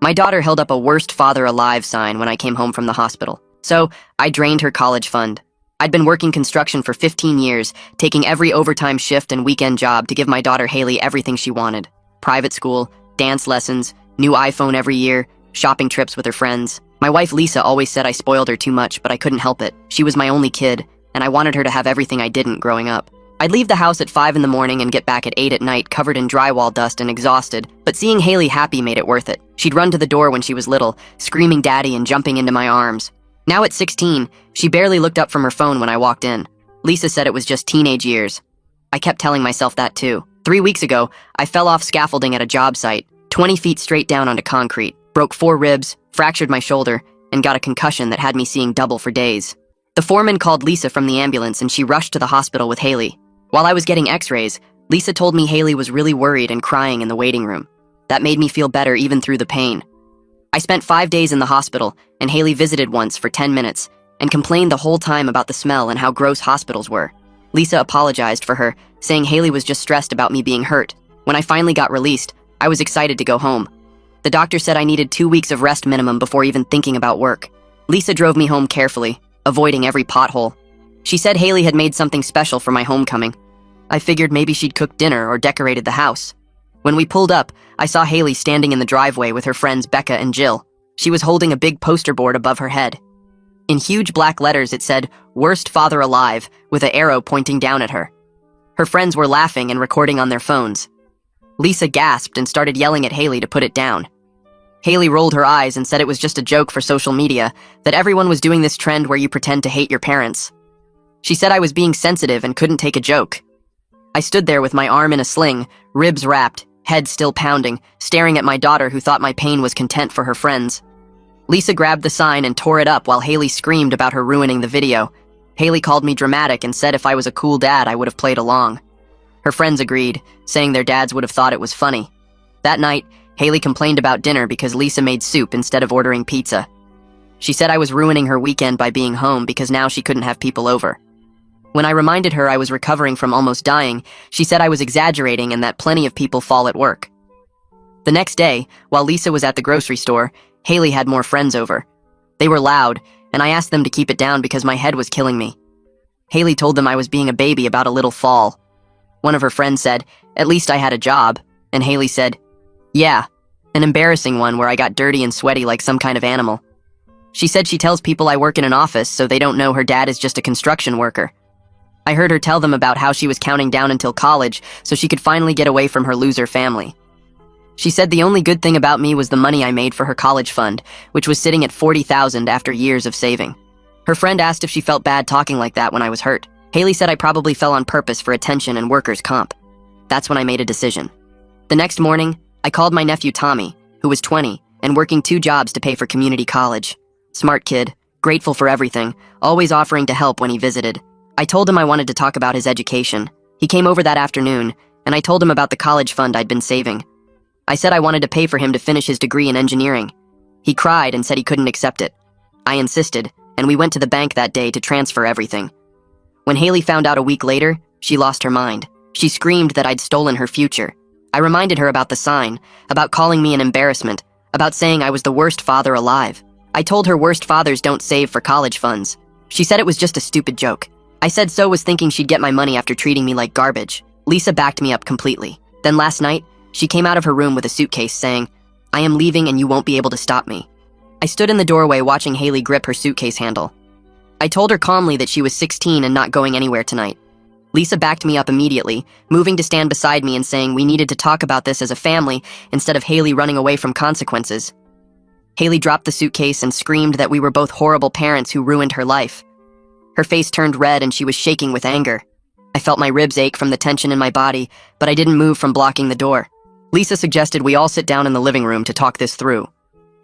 My daughter held up a worst father alive sign when I came home from the hospital. So, I drained her college fund. I'd been working construction for 15 years, taking every overtime shift and weekend job to give my daughter Haley everything she wanted. Private school, dance lessons, new iPhone every year, shopping trips with her friends. My wife Lisa always said I spoiled her too much, but I couldn't help it. She was my only kid, and I wanted her to have everything I didn't growing up. I'd leave the house at 5 in the morning and get back at 8 at night covered in drywall dust and exhausted, but seeing Haley happy made it worth it. She'd run to the door when she was little, screaming daddy and jumping into my arms. Now at 16, she barely looked up from her phone when I walked in. Lisa said it was just teenage years. I kept telling myself that too. 3 weeks ago, I fell off scaffolding at a job site, 20 feet straight down onto concrete, broke 4 ribs, fractured my shoulder, and got a concussion that had me seeing double for days. The foreman called Lisa from the ambulance and she rushed to the hospital with Haley. While I was getting x-rays, Lisa told me Haley was really worried and crying in the waiting room. That made me feel better even through the pain. I spent 5 days in the hospital, and Haley visited once for 10 minutes and complained the whole time about the smell and how gross hospitals were. Lisa apologized for her, saying Haley was just stressed about me being hurt. When I finally got released, I was excited to go home. The doctor said I needed 2 weeks of rest minimum before even thinking about work. Lisa drove me home carefully, avoiding every pothole. She said Haley had made something special for my homecoming. I figured maybe she'd cooked dinner or decorated the house. When we pulled up, I saw Haley standing in the driveway with her friends Becca and Jill. She was holding a big poster board above her head. In huge black letters it said, "Worst father alive," with an arrow pointing down at her. Her friends were laughing and recording on their phones. Lisa gasped and started yelling at Haley to put it down. Haley rolled her eyes and said it was just a joke for social media, that everyone was doing this trend where you pretend to hate your parents. She said I was being sensitive and couldn't take a joke. I stood there with my arm in a sling, ribs wrapped, head still pounding, staring at my daughter who thought my pain was content for her friends. Lisa grabbed the sign and tore it up while Haley screamed about her ruining the video. Haley called me dramatic and said if I was a cool dad, I would have played along. Her friends agreed, saying their dads would have thought it was funny. That night, Haley complained about dinner because Lisa made soup instead of ordering pizza. She said I was ruining her weekend by being home because now she couldn't have people over. When I reminded her I was recovering from almost dying, she said I was exaggerating and that plenty of people fall at work. The next day, while Lisa was at the grocery store, Haley had more friends over. They were loud, and I asked them to keep it down because my head was killing me. Haley told them I was being a baby about a little fall. One of her friends said, "At least I had a job," and Haley said, "Yeah, an embarrassing one where I got dirty and sweaty like some kind of animal." She said she tells people I work in an office so they don't know her dad is just a construction worker. I heard her tell them about how she was counting down until college so she could finally get away from her loser family. She said the only good thing about me was the money I made for her college fund, which was sitting at $40,000 after years of saving. Her friend asked if she felt bad talking like that when I was hurt. Haley said I probably fell on purpose for attention and workers' comp. That's when I made a decision. The next morning, I called my nephew Tommy, who was 20, and working 2 jobs to pay for community college. Smart kid, grateful for everything, always offering to help when he visited. I told him I wanted to talk about his education. He came over that afternoon, and I told him about the college fund I'd been saving. I said I wanted to pay for him to finish his degree in engineering. He cried and said he couldn't accept it. I insisted, and we went to the bank that day to transfer everything. When Haley found out a week later, she lost her mind. She screamed that I'd stolen her future. I reminded her about the sign, about calling me an embarrassment, about saying I was the worst father alive. I told her worst fathers don't save for college funds. She said it was just a stupid joke. I said so was thinking she'd get my money after treating me like garbage. Lisa backed me up completely. Then last night, she came out of her room with a suitcase saying, "I am leaving and you won't be able to stop me." I stood in the doorway watching Haley grip her suitcase handle. I told her calmly that she was 16 and not going anywhere tonight. Lisa backed me up immediately, moving to stand beside me and saying we needed to talk about this as a family instead of Haley running away from consequences. Haley dropped the suitcase and screamed that we were both horrible parents who ruined her life. Her face turned red and she was shaking with anger. I felt my ribs ache from the tension in my body, but I didn't move from blocking the door. Lisa suggested we all sit down in the living room to talk this through.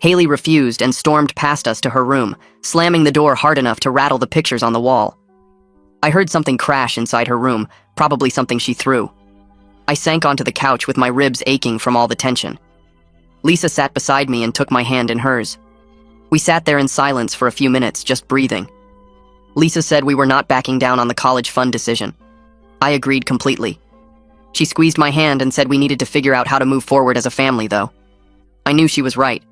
Haley refused and stormed past us to her room, slamming the door hard enough to rattle the pictures on the wall. I heard something crash inside her room, probably something she threw. I sank onto the couch with my ribs aching from all the tension. Lisa sat beside me and took my hand in hers. We sat there in silence for a few minutes, just breathing. Lisa said we were not backing down on the college fund decision. I agreed completely. She squeezed my hand and said we needed to figure out how to move forward as a family, though. I knew she was right.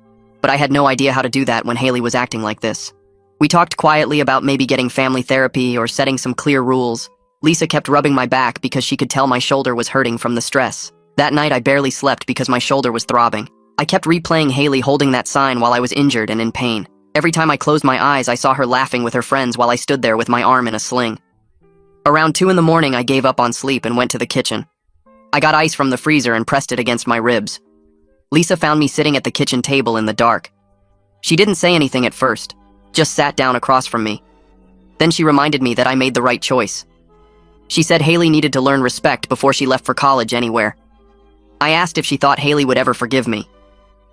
but I had no idea how to do that when Haley was acting like this. We talked quietly about maybe getting family therapy or setting some clear rules. Lisa kept rubbing my back because she could tell my shoulder was hurting from the stress. That night, I barely slept because my shoulder was throbbing. I kept replaying Haley holding that sign while I was injured and in pain. Every time I closed my eyes, I saw her laughing with her friends while I stood there with my arm in a sling. Around 2 in the morning, I gave up on sleep and went to the kitchen. I got ice from the freezer and pressed it against my ribs. Lisa found me sitting at the kitchen table in the dark. She didn't say anything at first, just sat down across from me. Then she reminded me that I made the right choice. She said Haley needed to learn respect before she left for college anywhere. I asked if she thought Haley would ever forgive me.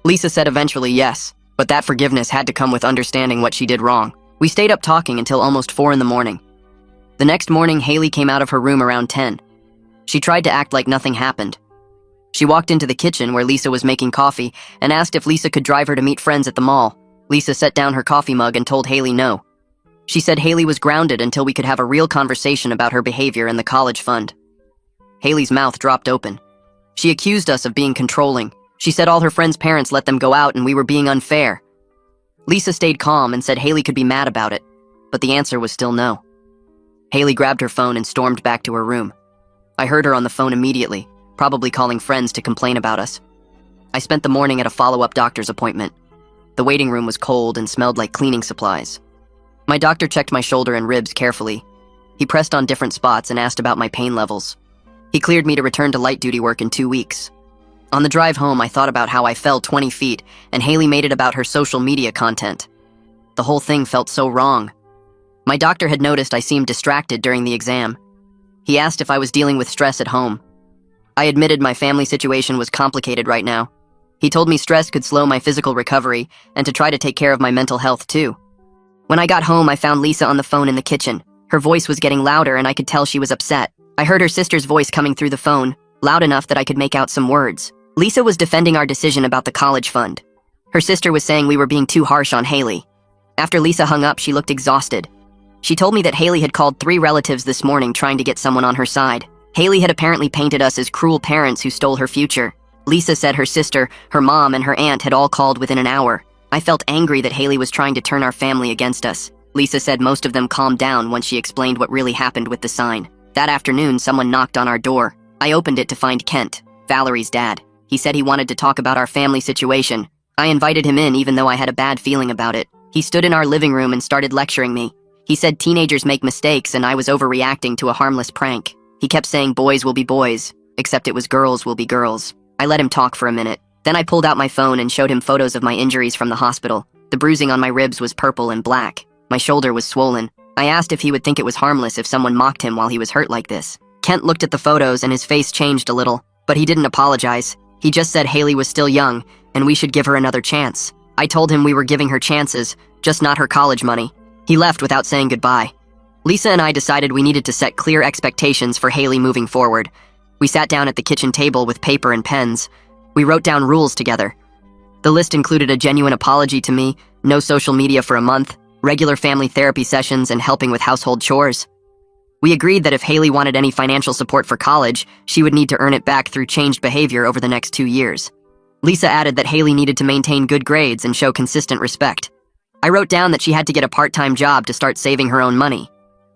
Lisa said eventually yes, but that forgiveness had to come with understanding what she did wrong. We stayed up talking until almost 4 in the morning. The next morning, Haley came out of her room around 10. She tried to act like nothing happened. She walked into the kitchen where Lisa was making coffee and asked if Lisa could drive her to meet friends at the mall. Lisa set down her coffee mug and told Haley no. She said Haley was grounded until we could have a real conversation about her behavior and the college fund. Haley's mouth dropped open. She accused us of being controlling. She said all her friends' parents let them go out and we were being unfair. Lisa stayed calm and said Haley could be mad about it, but the answer was still no. Haley grabbed her phone and stormed back to her room. I heard her on the phone immediately, probably calling friends to complain about us. I spent the morning at a follow-up doctor's appointment. The waiting room was cold and smelled like cleaning supplies. My doctor checked my shoulder and ribs carefully. He pressed on different spots and asked about my pain levels. He cleared me to return to light duty work in 2 weeks. On the drive home, I thought about how I fell 20 feet, and Haley made it about her social media content. The whole thing felt so wrong. My doctor had noticed I seemed distracted during the exam. He asked if I was dealing with stress at home. I admitted my family situation was complicated right now. He told me stress could slow my physical recovery and to try to take care of my mental health too. When I got home, I found Lisa on the phone in the kitchen. Her voice was getting louder and I could tell she was upset. I heard her sister's voice coming through the phone, loud enough that I could make out some words. Lisa was defending our decision about the college fund. Her sister was saying we were being too harsh on Haley. After Lisa hung up, she looked exhausted. She told me that Haley had called 3 relatives this morning trying to get someone on her side. Haley had apparently painted us as cruel parents who stole her future. Lisa said her sister, her mom, and her aunt had all called within an hour. I felt angry that Haley was trying to turn our family against us. Lisa said most of them calmed down once she explained what really happened with the sign. That afternoon, someone knocked on our door. I opened it to find Kent, Valerie's dad. He said he wanted to talk about our family situation. I invited him in even though I had a bad feeling about it. He stood in our living room and started lecturing me. He said teenagers make mistakes and I was overreacting to a harmless prank. He kept saying boys will be boys, except it was girls will be girls. I let him talk for a minute. Then I pulled out my phone and showed him photos of my injuries from the hospital. The bruising on my ribs was purple and black. My shoulder was swollen. I asked if he would think it was harmless if someone mocked him while he was hurt like this. Kent looked at the photos and his face changed a little, but he didn't apologize. He just said Haley was still young and we should give her another chance. I told him we were giving her chances, just not her college money. He left without saying goodbye. Lisa and I decided we needed to set clear expectations for Haley moving forward. We sat down at the kitchen table with paper and pens. We wrote down rules together. The list included a genuine apology to me, no social media for a month, regular family therapy sessions, and helping with household chores. We agreed that if Haley wanted any financial support for college, she would need to earn it back through changed behavior over the next 2 years. Lisa added that Haley needed to maintain good grades and show consistent respect. I wrote down that she had to get a part-time job to start saving her own money.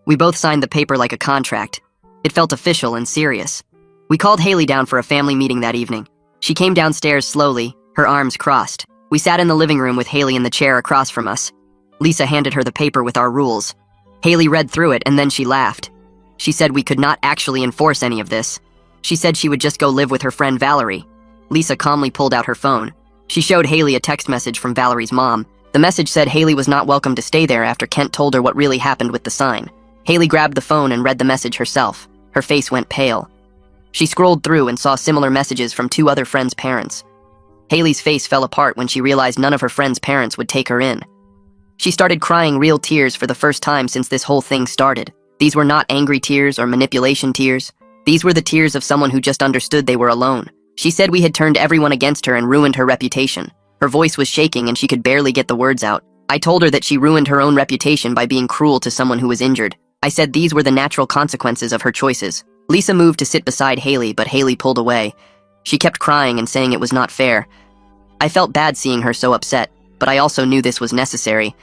We both signed the paper like a contract. It felt official and serious. We called Haley down for a family meeting that evening. She came downstairs slowly, her arms crossed. We sat in the living room with Haley in the chair across from us. Lisa handed her the paper with our rules. Haley read through it and then she laughed. She said we could not actually enforce any of this. She said she would just go live with her friend Valerie. Lisa calmly pulled out her phone. She showed Haley a text message from Valerie's mom. The message said Haley was not welcome to stay there after Kent told her what really happened with the sign. Haley grabbed the phone and read the message herself. Her face went pale. She scrolled through and saw similar messages from 2 other friends' parents. Haley's face fell apart when she realized none of her friends' parents would take her in. She started crying real tears for the first time since this whole thing started. These were not angry tears or manipulation tears. These were the tears of someone who just understood they were alone. She said we had turned everyone against her and ruined her reputation. Her voice was shaking and she could barely get the words out. I told her that she ruined her own reputation by being cruel to someone who was injured. I said these were the natural consequences of her choices. Lisa moved to sit beside Haley, but Haley pulled away. She kept crying and saying it was not fair. I felt bad seeing her so upset. but I also knew this was necessary.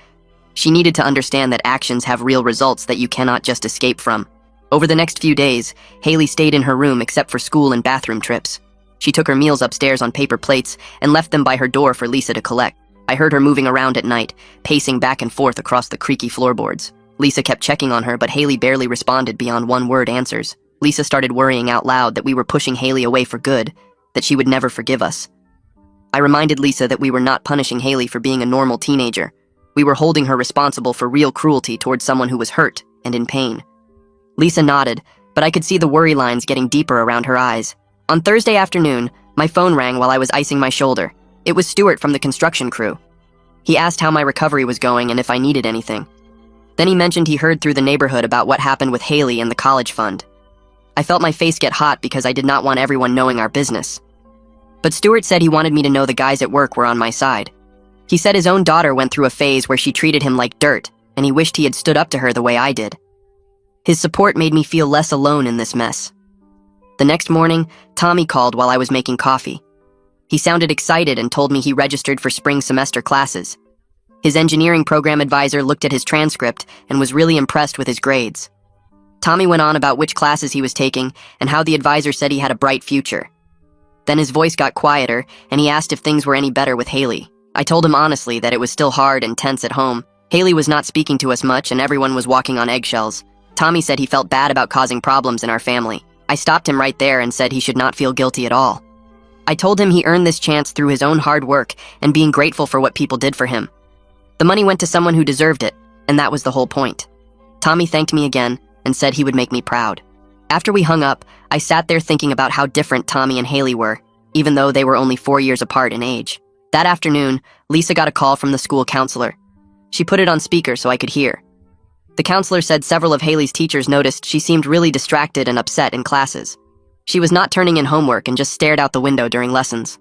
She needed to understand that actions have real results that you cannot just escape from. Over the next few days, Haley stayed in her room except for school and bathroom trips. She took her meals upstairs on paper plates and left them by her door for Lisa to collect. I heard her moving around at night, pacing back and forth across the creaky floorboards. Lisa kept checking on her, but Haley barely responded beyond one-word answers. Lisa started worrying out loud that we were pushing Haley away for good, that she would never forgive us. I reminded Lisa that we were not punishing Haley for being a normal teenager. We were holding her responsible for real cruelty towards someone who was hurt and in pain. Lisa nodded, but I could see the worry lines getting deeper around her eyes. On Thursday afternoon, my phone rang while I was icing my shoulder. It was Stuart from the construction crew. He asked how my recovery was going and if I needed anything. Then he mentioned he heard through the neighborhood about what happened with Haley and the college fund. I felt my face get hot because I did not want everyone knowing our business. But Stuart said he wanted me to know the guys at work were on my side. He said his own daughter went through a phase where she treated him like dirt, and he wished he had stood up to her the way I did. His support made me feel less alone in this mess. The next morning, Tommy called while I was making coffee. He sounded excited and told me he registered for spring semester classes. His engineering program advisor looked at his transcript and was really impressed with his grades. Tommy went on about which classes he was taking and how the advisor said he had a bright future. Then his voice got quieter, and he asked if things were any better with Haley. I told him honestly that it was still hard and tense at home. Haley was not speaking to us much, and everyone was walking on eggshells. Tommy said he felt bad about causing problems in our family. I stopped him right there and said he should not feel guilty at all. I told him he earned this chance through his own hard work and being grateful for what people did for him. The money went to someone who deserved it, and that was the whole point. Tommy thanked me again and said he would make me proud. After we hung up, I sat there thinking about how different Tommy and Haley were, even though they were only 4 years apart in age. That afternoon, Lisa got a call from the school counselor. She put it on speaker so I could hear. The counselor said several of Haley's teachers noticed she seemed really distracted and upset in classes. She was not turning in homework and just stared out the window during lessons.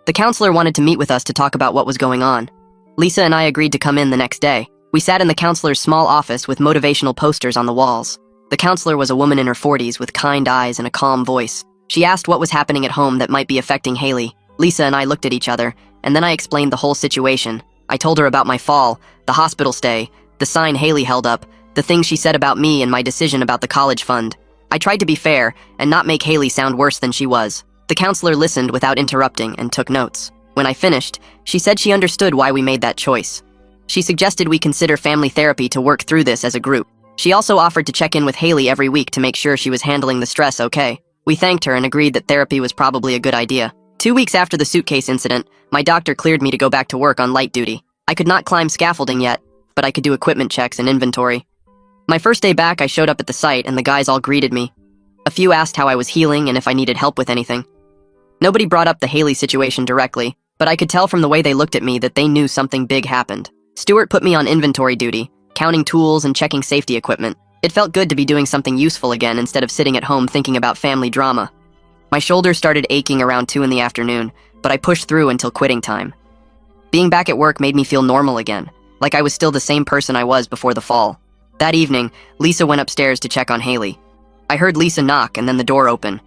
The counselor wanted to meet with us to talk about what was going on. Lisa and I agreed to come in the next day. We sat in the counselor's small office with motivational posters on the walls. The counselor was a woman in her 40s with kind eyes and a calm voice. She asked what was happening at home that might be affecting Haley. Lisa and I looked at each other, and then I explained the whole situation. I told her about my fall, the hospital stay, the sign Haley held up, the things she said about me and my decision about the college fund. I tried to be fair and not make Haley sound worse than she was. The counselor listened without interrupting and took notes. When I finished, she said she understood why we made that choice. She suggested we consider family therapy to work through this as a group. She also offered to check in with Haley every week to make sure she was handling the stress okay. We thanked her and agreed that therapy was probably a good idea. 2 weeks after the suitcase incident, my doctor cleared me to go back to work on light duty. I could not climb scaffolding yet, but I could do equipment checks and inventory. My first day back, I showed up at the site and the guys all greeted me. A few asked how I was healing and if I needed help with anything. Nobody brought up the Haley situation directly, but I could tell from the way they looked at me that they knew something big happened. Stuart put me on inventory duty, counting tools and checking safety equipment. It felt good to be doing something useful again instead of sitting at home thinking about family drama. My shoulders started aching around 2 in the afternoon, but I pushed through until quitting time. Being back at work made me feel normal again, like I was still the same person I was before the fall. That evening, Lisa went upstairs to check on Haley. I heard Lisa knock and then the door open.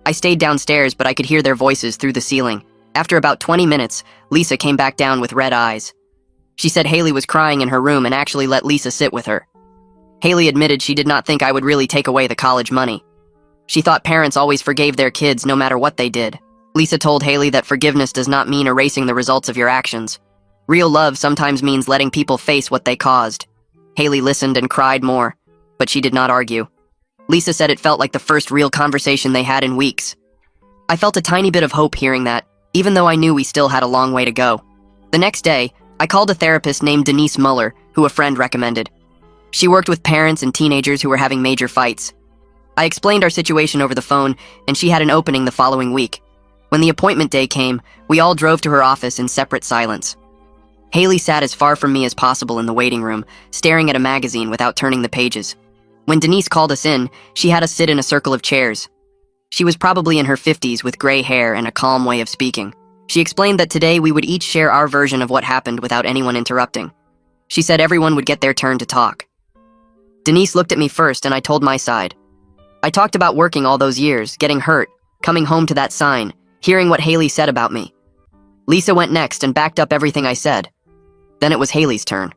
I stayed downstairs, but I could hear their voices through the ceiling. After about 20 minutes, Lisa came back down with red eyes. She said Haley was crying in her room and actually let Lisa sit with her. Haley admitted she did not think I would really take away the college money. She thought parents always forgave their kids no matter what they did. Lisa told Haley that forgiveness does not mean erasing the results of your actions. Real love sometimes means letting people face what they caused. Haley listened and cried more, but she did not argue. Lisa said it felt like the first real conversation they had in weeks. I felt a tiny bit of hope hearing that, even though I knew we still had a long way to go. The next day, I called a therapist named Denise Muller, who a friend recommended. She worked with parents and teenagers who were having major fights. I explained our situation over the phone, and she had an opening the following week. When the appointment day came, we all drove to her office in separate silence. Haley sat as far from me as possible in the waiting room, staring at a magazine without turning the pages. When Denise called us in, she had us sit in a circle of chairs. She was probably in her 50s with gray hair and a calm way of speaking. She explained that today we would each share our version of what happened without anyone interrupting. She said everyone would get their turn to talk. Denise looked at me first and I told my side. I talked about working all those years, getting hurt, coming home to that sign, hearing what Haley said about me. Lisa went next and backed up everything I said. Then it was Haley's turn.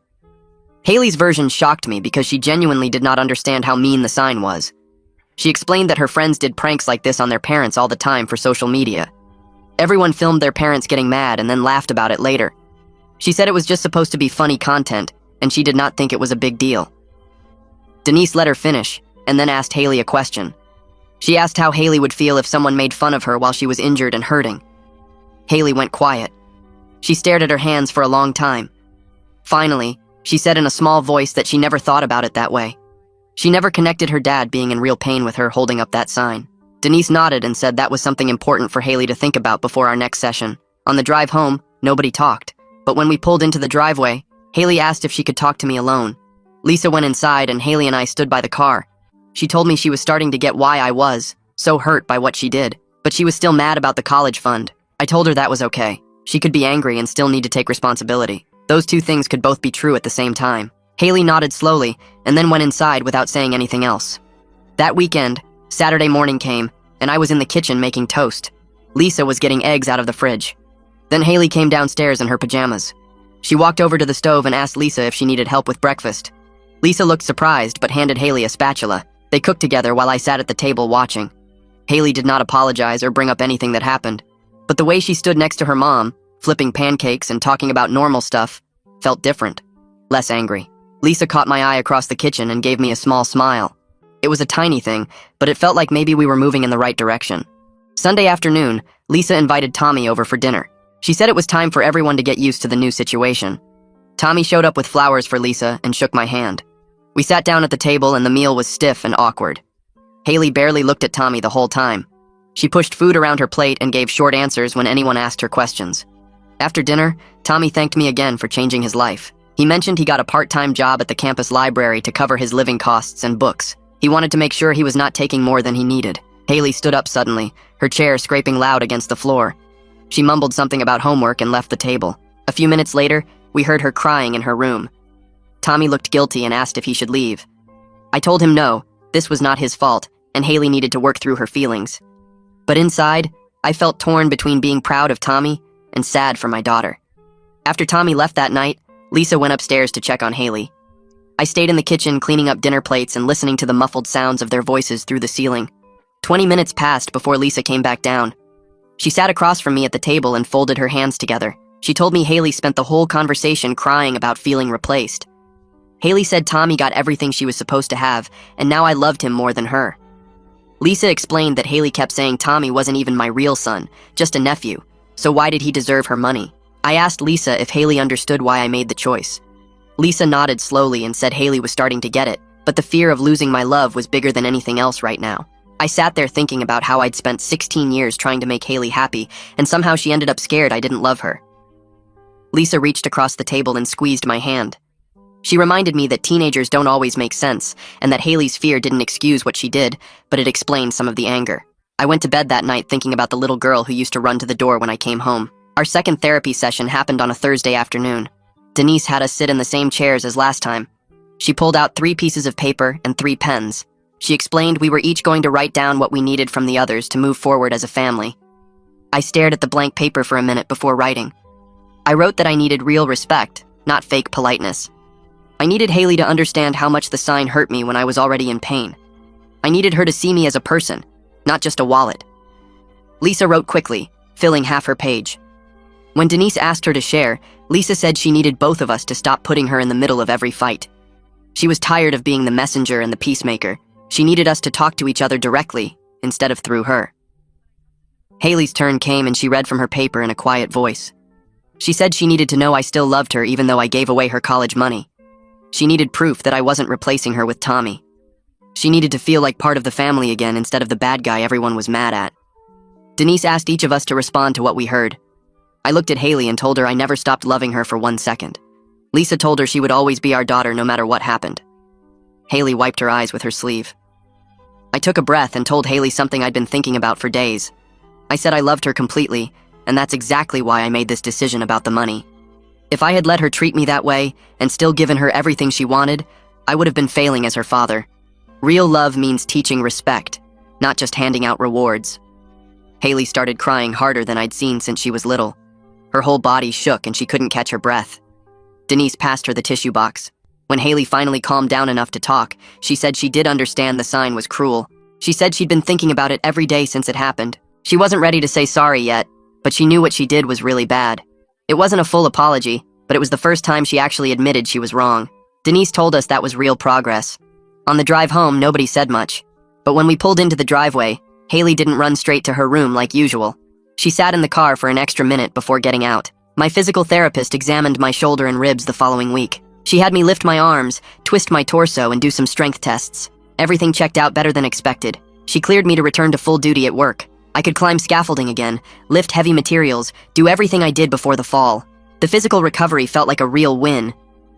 Haley's version shocked me because she genuinely did not understand how mean the sign was. She explained that her friends did pranks like this on their parents all the time for social media. Everyone filmed their parents getting mad and then laughed about it later. She said it was just supposed to be funny content, and she did not think it was a big deal. Denise let her finish, and then asked Haley a question. She asked how Haley would feel if someone made fun of her while she was injured and hurting. Haley went quiet. She stared at her hands for a long time. Finally, she said in a small voice that she never thought about it that way. She never connected her dad being in real pain with her holding up that sign. Denise nodded and said that was something important for Haley to think about before our next session. On the drive home, nobody talked. But when we pulled into the driveway, Haley asked if she could talk to me alone. Lisa went inside and Haley and I stood by the car. She told me she was starting to get why I was so hurt by what she did, but she was still mad about the college fund. I told her that was okay. She could be angry and still need to take responsibility. Those two things could both be true at the same time. Haley nodded slowly and then went inside without saying anything else. That weekend, Saturday morning came, and I was in the kitchen making toast. Lisa was getting eggs out of the fridge. Then Haley came downstairs in her pajamas. She walked over to the stove and asked Lisa if she needed help with breakfast. Lisa looked surprised but handed Haley a spatula. They cooked together while I sat at the table watching. Haley did not apologize or bring up anything that happened, but the way she stood next to her mom, flipping pancakes and talking about normal stuff, felt different, less angry. Lisa caught my eye across the kitchen and gave me a small smile. It was a tiny thing, but it felt like maybe we were moving in the right direction. Sunday afternoon, Lisa invited Tommy over for dinner. She said it was time for everyone to get used to the new situation. Tommy showed up with flowers for Lisa and shook my hand. We sat down at the table and the meal was stiff and awkward. Haley barely looked at Tommy the whole time. She pushed food around her plate and gave short answers when anyone asked her questions. After dinner, Tommy thanked me again for changing his life. He mentioned he got a part-time job at the campus library to cover his living costs and books. He wanted to make sure he was not taking more than he needed. Haley stood up suddenly, her chair scraping loud against the floor. She mumbled something about homework and left the table. A few minutes later, we heard her crying in her room. Tommy looked guilty and asked if he should leave. I told him no, this was not his fault, and Haley needed to work through her feelings. But inside, I felt torn between being proud of Tommy and sad for my daughter. After Tommy left that night, Lisa went upstairs to check on Haley. I stayed in the kitchen cleaning up dinner plates and listening to the muffled sounds of their voices through the ceiling. 20 minutes passed before Lisa came back down. She sat across from me at the table and folded her hands together. She told me Haley spent the whole conversation crying about feeling replaced. Haley said Tommy got everything she was supposed to have, and now I loved him more than her. Lisa explained that Haley kept saying Tommy wasn't even my real son, just a nephew, so why did he deserve her money? I asked Lisa if Haley understood why I made the choice. Lisa nodded slowly and said Haley was starting to get it, but the fear of losing my love was bigger than anything else right now. I sat there thinking about how I'd spent 16 years trying to make Haley happy, and somehow she ended up scared I didn't love her. Lisa reached across the table and squeezed my hand. She reminded me that teenagers don't always make sense, and that Haley's fear didn't excuse what she did, but it explained some of the anger. I went to bed that night thinking about the little girl who used to run to the door when I came home. Our second therapy session happened on a Thursday afternoon. Denise had us sit in the same chairs as last time. She pulled out 3 pieces of paper and 3 pens. She explained we were each going to write down what we needed from the others to move forward as a family. I stared at the blank paper for a minute before writing. I wrote that I needed real respect, not fake politeness. I needed Haley to understand how much the sign hurt me when I was already in pain. I needed her to see me as a person, not just a wallet. Lisa wrote quickly, filling half her page. When Denise asked her to share, Lisa said she needed both of us to stop putting her in the middle of every fight. She was tired of being the messenger and the peacemaker. She needed us to talk to each other directly, instead of through her. Haley's turn came and she read from her paper in a quiet voice. She said she needed to know I still loved her even though I gave away her college money. She needed proof that I wasn't replacing her with Tommy. She needed to feel like part of the family again instead of the bad guy everyone was mad at. Denise asked each of us to respond to what we heard. I looked at Haley and told her I never stopped loving her for 1 second. Lisa told her she would always be our daughter no matter what happened. Haley wiped her eyes with her sleeve. I took a breath and told Haley something I'd been thinking about for days. I said I loved her completely, and that's exactly why I made this decision about the money. If I had let her treat me that way and still given her everything she wanted, I would have been failing as her father. Real love means teaching respect, not just handing out rewards. Haley started crying harder than I'd seen since she was little. Her whole body shook and she couldn't catch her breath. Denise passed her the tissue box. When Haley finally calmed down enough to talk, she said she did understand the sign was cruel. She said she'd been thinking about it every day since it happened. She wasn't ready to say sorry yet, but she knew what she did was really bad. It wasn't a full apology, but it was the first time she actually admitted she was wrong. Denise told us that was real progress. On the drive home, nobody said much. But when we pulled into the driveway, Haley didn't run straight to her room like usual. She sat in the car for an extra minute before getting out. My physical therapist examined my shoulder and ribs the following week. She had me lift my arms, twist my torso, and do some strength tests. Everything checked out better than expected. She cleared me to return to full duty at work. I could climb scaffolding again, lift heavy materials, do everything I did before the fall. The physical recovery felt like a real win,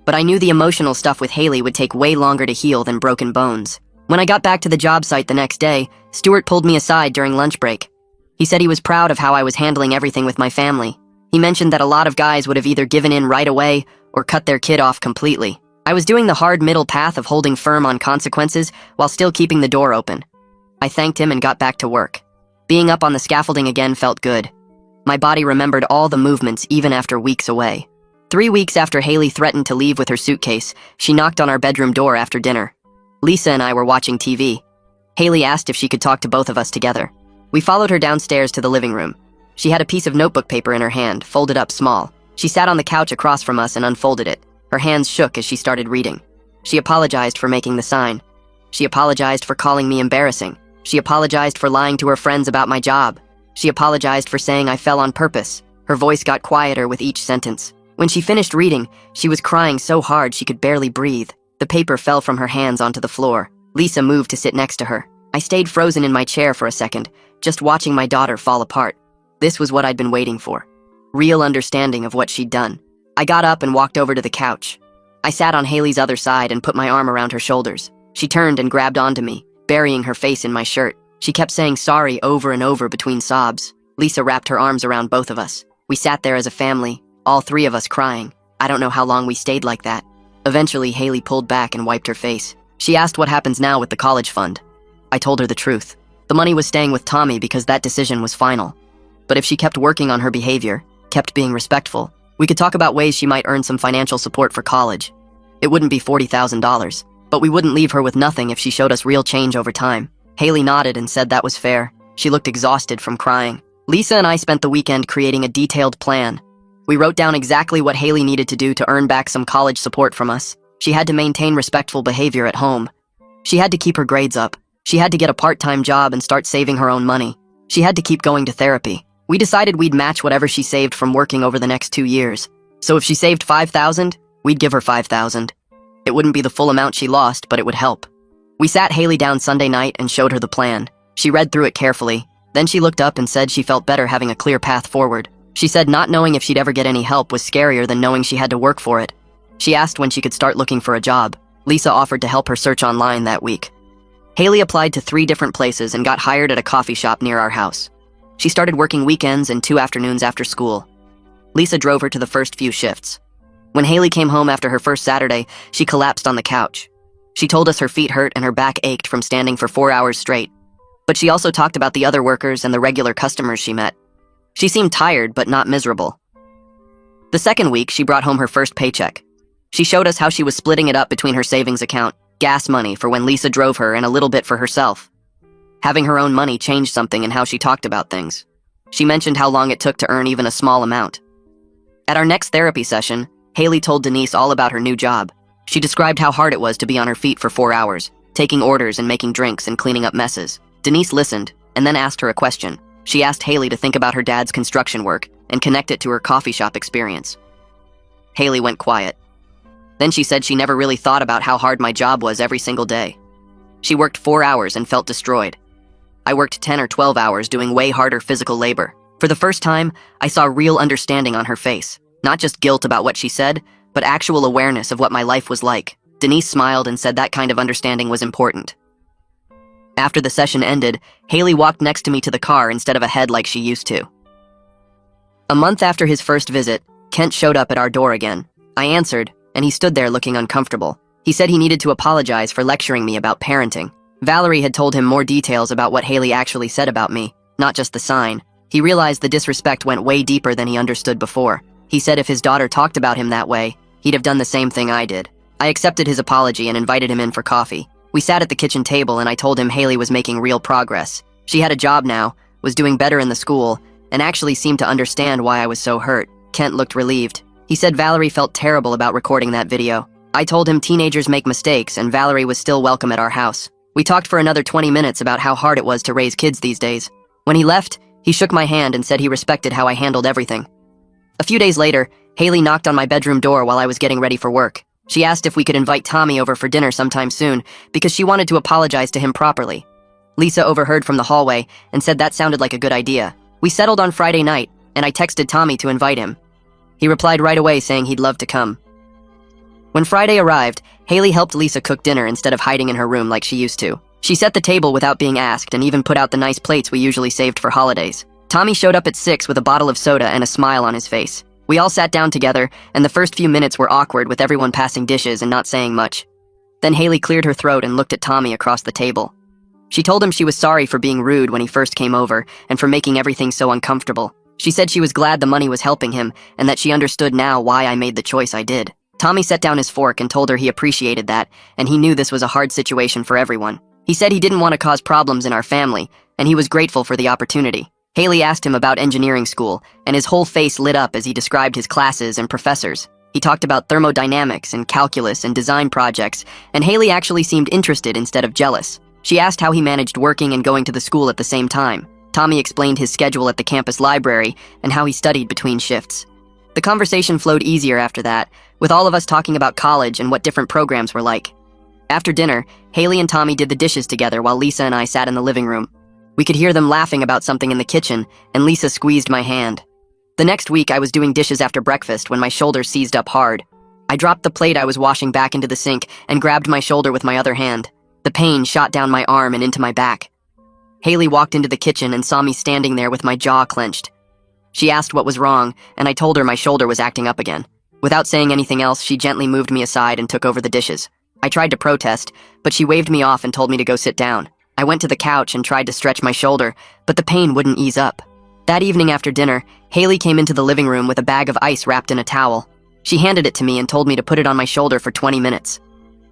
but I knew the emotional stuff with Haley would take way longer to heal than broken bones. When I got back to the job site the next day, Stuart pulled me aside during lunch break. He said he was proud of how I was handling everything with my family. He mentioned that a lot of guys would have either given in right away or cut their kid off completely. I was doing the hard middle path of holding firm on consequences while still keeping the door open. I thanked him and got back to work. Being up on the scaffolding again felt good. My body remembered all the movements even after weeks away. 3 weeks after Haley threatened to leave with her suitcase, she knocked on our bedroom door after dinner. Lisa and I were watching TV. Haley asked if she could talk to both of us together. We followed her downstairs to the living room. She had a piece of notebook paper in her hand, folded up small. She sat on the couch across from us and unfolded it. Her hands shook as she started reading. She apologized for making the sign. She apologized for calling me embarrassing. She apologized for lying to her friends about my job. She apologized for saying I fell on purpose. Her voice got quieter with each sentence. When she finished reading, she was crying so hard she could barely breathe. The paper fell from her hands onto the floor. Lisa moved to sit next to her. I stayed frozen in my chair for a second, just watching my daughter fall apart. This was what I'd been waiting for. Real understanding of what she'd done. I got up and walked over to the couch. I sat on Haley's other side and put my arm around her shoulders. She turned and grabbed onto me, burying her face in my shirt. She kept saying sorry over and over between sobs. Lisa wrapped her arms around both of us. We sat there as a family, all three of us crying. I don't know how long we stayed like that. Eventually, Haley pulled back and wiped her face. She asked what happens now with the college fund. I told her the truth. The money was staying with Tommy because that decision was final. But if she kept working on her behavior, kept being respectful, we could talk about ways she might earn some financial support for college. It wouldn't be $40,000, but we wouldn't leave her with nothing if she showed us real change over time. Haley nodded and said that was fair. She looked exhausted from crying. Lisa and I spent the weekend creating a detailed plan. We wrote down exactly what Haley needed to do to earn back some college support from us. She had to maintain respectful behavior at home. She had to keep her grades up. She had to get a part-time job and start saving her own money. She had to keep going to therapy. We decided we'd match whatever she saved from working over the next 2 years. So if she saved $5,000, we'd give her $5,000. It wouldn't be the full amount she lost, but it would help. We sat Haley down Sunday night and showed her the plan. She read through it carefully. Then she looked up and said she felt better having a clear path forward. She said not knowing if she'd ever get any help was scarier than knowing she had to work for it. She asked when she could start looking for a job. Lisa offered to help her search online that week. Haley applied to 3 different places and got hired at a coffee shop near our house. She started working weekends and 2 afternoons after school. Lisa drove her to the first few shifts. When Haley came home after her first Saturday, she collapsed on the couch. She told us her feet hurt and her back ached from standing for 4 hours straight. But she also talked about the other workers and the regular customers she met. She seemed tired, but not miserable. The second week, she brought home her first paycheck. She showed us how she was splitting it up between her savings account, gas money for when Lisa drove her, and a little bit for herself. Having her own money changed something in how she talked about things. She mentioned how long it took to earn even a small amount. At our next therapy session, Haley told Denise all about her new job. She described how hard it was to be on her feet for 4 hours, taking orders and making drinks and cleaning up messes. Denise listened, and then asked her a question. She asked Haley to think about her dad's construction work and connect it to her coffee shop experience. Haley went quiet. Then she said she never really thought about how hard my job was every single day. She worked 4 hours and felt destroyed. I worked 10 or 12 hours doing way harder physical labor. For the first time, I saw real understanding on her face. Not just guilt about what she said, but actual awareness of what my life was like. Denise smiled and said that kind of understanding was important. After the session ended, Haley walked next to me to the car instead of ahead like she used to. A month after his first visit, Kent showed up at our door again. I answered, and he stood there looking uncomfortable. He said he needed to apologize for lecturing me about parenting. Valerie had told him more details about what Haley actually said about me, not just the sign. He realized the disrespect went way deeper than he understood before. He said if his daughter talked about him that way, he'd have done the same thing I did. I accepted his apology and invited him in for coffee. We sat at the kitchen table and I told him Haley was making real progress. She had a job now, was doing better in the school, and actually seemed to understand why I was so hurt. Kent looked relieved. He said Valerie felt terrible about recording that video. I told him teenagers make mistakes and Valerie was still welcome at our house. We talked for another 20 minutes about how hard it was to raise kids these days. When he left, he shook my hand and said he respected how I handled everything. A few days later, Haley knocked on my bedroom door while I was getting ready for work. She asked if we could invite Tommy over for dinner sometime soon because she wanted to apologize to him properly. Lisa overheard from the hallway and said that sounded like a good idea. We settled on Friday night, and I texted Tommy to invite him. He replied right away saying he'd love to come. When Friday arrived, Haley helped Lisa cook dinner instead of hiding in her room like she used to. She set the table without being asked and even put out the nice plates we usually saved for holidays. Tommy showed up at 6 with a bottle of soda and a smile on his face. We all sat down together, and the first few minutes were awkward with everyone passing dishes and not saying much. Then Haley cleared her throat and looked at Tommy across the table. She told him she was sorry for being rude when he first came over and for making everything so uncomfortable. She said she was glad the money was helping him and that she understood now why I made the choice I did. Tommy set down his fork and told her he appreciated that, and he knew this was a hard situation for everyone. He said he didn't want to cause problems in our family, and he was grateful for the opportunity. Haley asked him about engineering school, and his whole face lit up as he described his classes and professors. He talked about thermodynamics and calculus and design projects, and Haley actually seemed interested instead of jealous. She asked how he managed working and going to the school at the same time. Tommy explained his schedule at the campus library and how he studied between shifts. The conversation flowed easier after that, with all of us talking about college and what different programs were like. After dinner, Haley and Tommy did the dishes together while Lisa and I sat in the living room. We could hear them laughing about something in the kitchen, and Lisa squeezed my hand. The next week, I was doing dishes after breakfast when my shoulder seized up hard. I dropped the plate I was washing back into the sink and grabbed my shoulder with my other hand. The pain shot down my arm and into my back. Haley walked into the kitchen and saw me standing there with my jaw clenched. She asked what was wrong, and I told her my shoulder was acting up again. Without saying anything else, she gently moved me aside and took over the dishes. I tried to protest, but she waved me off and told me to go sit down. I went to the couch and tried to stretch my shoulder, but the pain wouldn't ease up. That evening after dinner, Haley came into the living room with a bag of ice wrapped in a towel. She handed it to me and told me to put it on my shoulder for 20 minutes.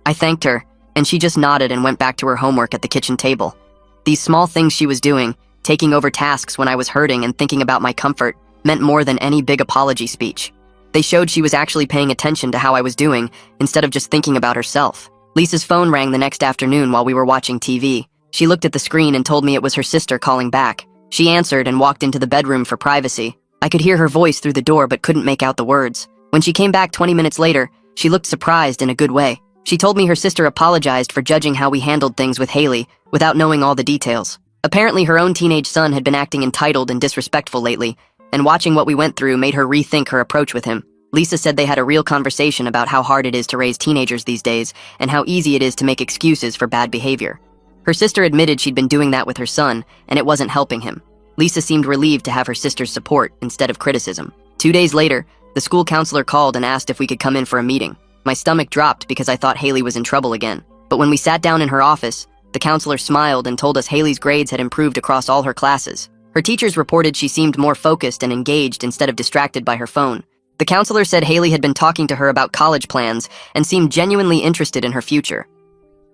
I thanked her, and she just nodded and went back to her homework at the kitchen table. These small things she was doing, taking over tasks when I was hurting and thinking about my comfort, meant more than any big apology speech. They showed she was actually paying attention to how I was doing, instead of just thinking about herself. Lisa's phone rang the next afternoon while we were watching TV. She looked at the screen and told me it was her sister calling back. She answered and walked into the bedroom for privacy. I could hear her voice through the door but couldn't make out the words. When she came back 20 minutes later, she looked surprised in a good way. She told me her sister apologized for judging how we handled things with Haley, without knowing all the details. Apparently her own teenage son had been acting entitled and disrespectful lately, and watching what we went through made her rethink her approach with him. Lisa said they had a real conversation about how hard it is to raise teenagers these days, and how easy it is to make excuses for bad behavior. Her sister admitted she'd been doing that with her son, and it wasn't helping him. Lisa seemed relieved to have her sister's support instead of criticism. 2 days later, the school counselor called and asked if we could come in for a meeting. My stomach dropped because I thought Haley was in trouble again. But when we sat down in her office, the counselor smiled and told us Haley's grades had improved across all her classes. Her teachers reported she seemed more focused and engaged instead of distracted by her phone. The counselor said Haley had been talking to her about college plans and seemed genuinely interested in her future.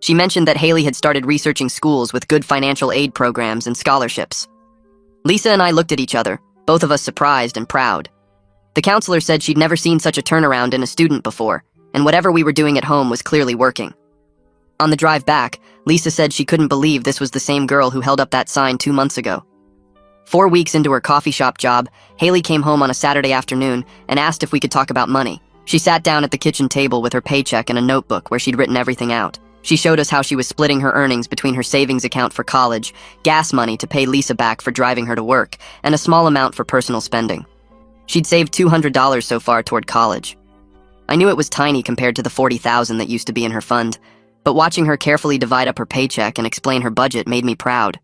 She mentioned that Haley had started researching schools with good financial aid programs and scholarships. Lisa and I looked at each other, both of us surprised and proud. The counselor said she'd never seen such a turnaround in a student before, and whatever we were doing at home was clearly working. On the drive back, Lisa said she couldn't believe this was the same girl who held up that sign 2 months ago. 4 weeks into her coffee shop job, Haley came home on a Saturday afternoon and asked if we could talk about money. She sat down at the kitchen table with her paycheck and a notebook where she'd written everything out. She showed us how she was splitting her earnings between her savings account for college, gas money to pay Lisa back for driving her to work, and a small amount for personal spending. She'd saved $200 so far toward college. I knew it was tiny compared to the $40,000 that used to be in her fund, but watching her carefully divide up her paycheck and explain her budget made me proud.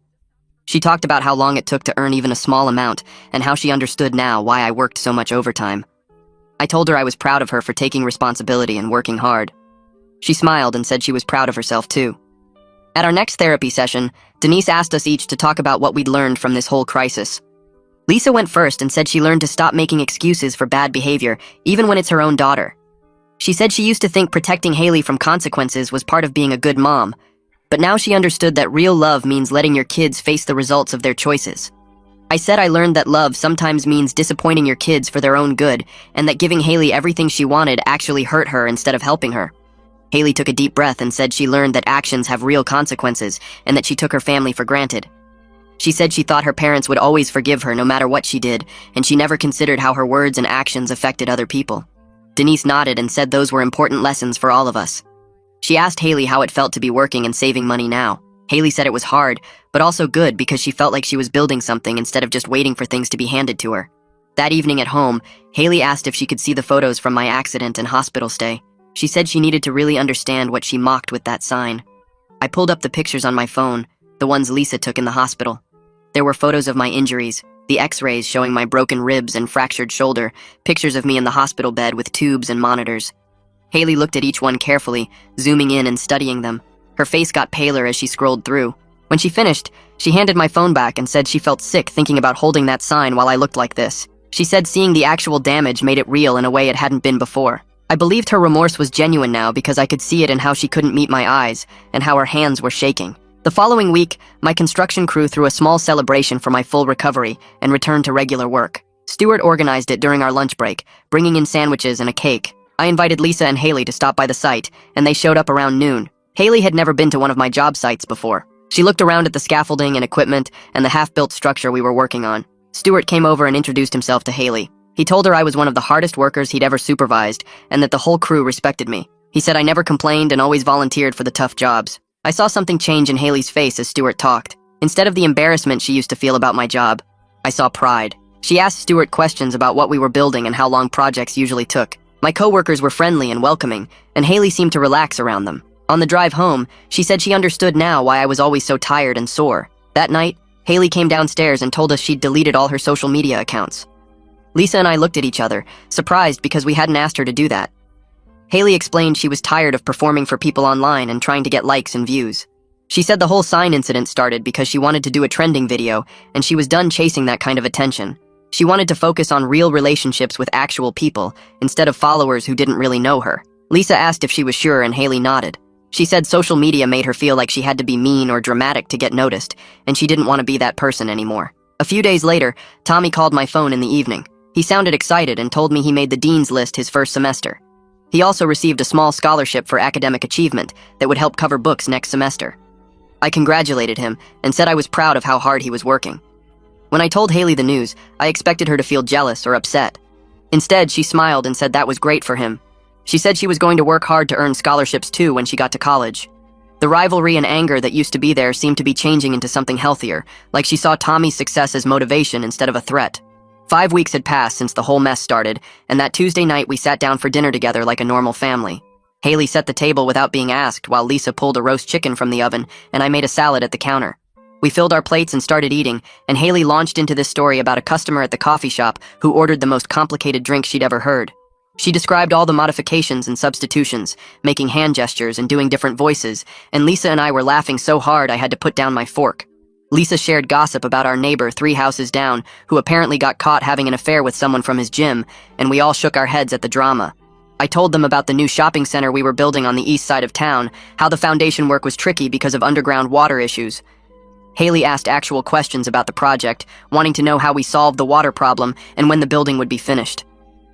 She talked about how long it took to earn even a small amount and how she understood now why I worked so much overtime. I told her I was proud of her for taking responsibility and working hard. She smiled and said she was proud of herself too. At our next therapy session, Denise asked us each to talk about what we'd learned from this whole crisis. Lisa went first and said she learned to stop making excuses for bad behavior, even when it's her own daughter. She said she used to think protecting Haley from consequences was part of being a good mom, but now she understood that real love means letting your kids face the results of their choices. I said I learned that love sometimes means disappointing your kids for their own good, and that giving Haley everything she wanted actually hurt her instead of helping her. Haley took a deep breath and said she learned that actions have real consequences and that she took her family for granted. She said she thought her parents would always forgive her no matter what she did, and she never considered how her words and actions affected other people. Denise nodded and said those were important lessons for all of us. She asked Haley how it felt to be working and saving money now. Haley said it was hard, but also good because she felt like she was building something instead of just waiting for things to be handed to her. That evening at home, Haley asked if she could see the photos from my accident and hospital stay. She said she needed to really understand what she mocked with that sign. I pulled up the pictures on my phone, the ones Lisa took in the hospital. There were photos of my injuries, the x-rays showing my broken ribs and fractured shoulder, pictures of me in the hospital bed with tubes and monitors. Haley looked at each one carefully, zooming in and studying them. Her face got paler as she scrolled through. When she finished, she handed my phone back and said she felt sick thinking about holding that sign while I looked like this. She said seeing the actual damage made it real in a way it hadn't been before. I believed her remorse was genuine now because I could see it in how she couldn't meet my eyes and how her hands were shaking. The following week, my construction crew threw a small celebration for my full recovery and returned to regular work. Stuart organized it during our lunch break, bringing in sandwiches and a cake. I invited Lisa and Haley to stop by the site, and they showed up around noon. Haley had never been to one of my job sites before. She looked around at the scaffolding and equipment and the half-built structure we were working on. Stuart came over and introduced himself to Haley. He told her I was one of the hardest workers he'd ever supervised and that the whole crew respected me. He said I never complained and always volunteered for the tough jobs. I saw something change in Haley's face as Stuart talked. Instead of the embarrassment she used to feel about my job, I saw pride. She asked Stuart questions about what we were building and how long projects usually took. My coworkers were friendly and welcoming, and Haley seemed to relax around them. On the drive home, she said she understood now why I was always so tired and sore. That night, Haley came downstairs and told us she'd deleted all her social media accounts. Lisa and I looked at each other, surprised because we hadn't asked her to do that. Haley explained she was tired of performing for people online and trying to get likes and views. She said the whole sign incident started because she wanted to do a trending video, and she was done chasing that kind of attention. She wanted to focus on real relationships with actual people, instead of followers who didn't really know her. Lisa asked if she was sure, and Haley nodded. She said social media made her feel like she had to be mean or dramatic to get noticed, and she didn't want to be that person anymore. A few days later, Tommy called my phone in the evening. He sounded excited and told me he made the dean's list his first semester. He also received a small scholarship for academic achievement that would help cover books next semester. I congratulated him and said I was proud of how hard he was working. When I told Haley the news, I expected her to feel jealous or upset. Instead, she smiled and said that was great for him. She said she was going to work hard to earn scholarships too when she got to college. The rivalry and anger that used to be there seemed to be changing into something healthier, like she saw Tommy's success as motivation instead of a threat. 5 weeks had passed since the whole mess started, and that Tuesday night we sat down for dinner together like a normal family. Haley set the table without being asked while Lisa pulled a roast chicken from the oven and I made a salad at the counter. We filled our plates and started eating, and Haley launched into this story about a customer at the coffee shop who ordered the most complicated drink she'd ever heard. She described all the modifications and substitutions, making hand gestures and doing different voices, and Lisa and I were laughing so hard I had to put down my fork. Lisa shared gossip about our neighbor 3 houses down, who apparently got caught having an affair with someone from his gym, and we all shook our heads at the drama. I told them about the new shopping center we were building on the east side of town, how the foundation work was tricky because of underground water issues. Haley asked actual questions about the project, wanting to know how we solved the water problem and when the building would be finished.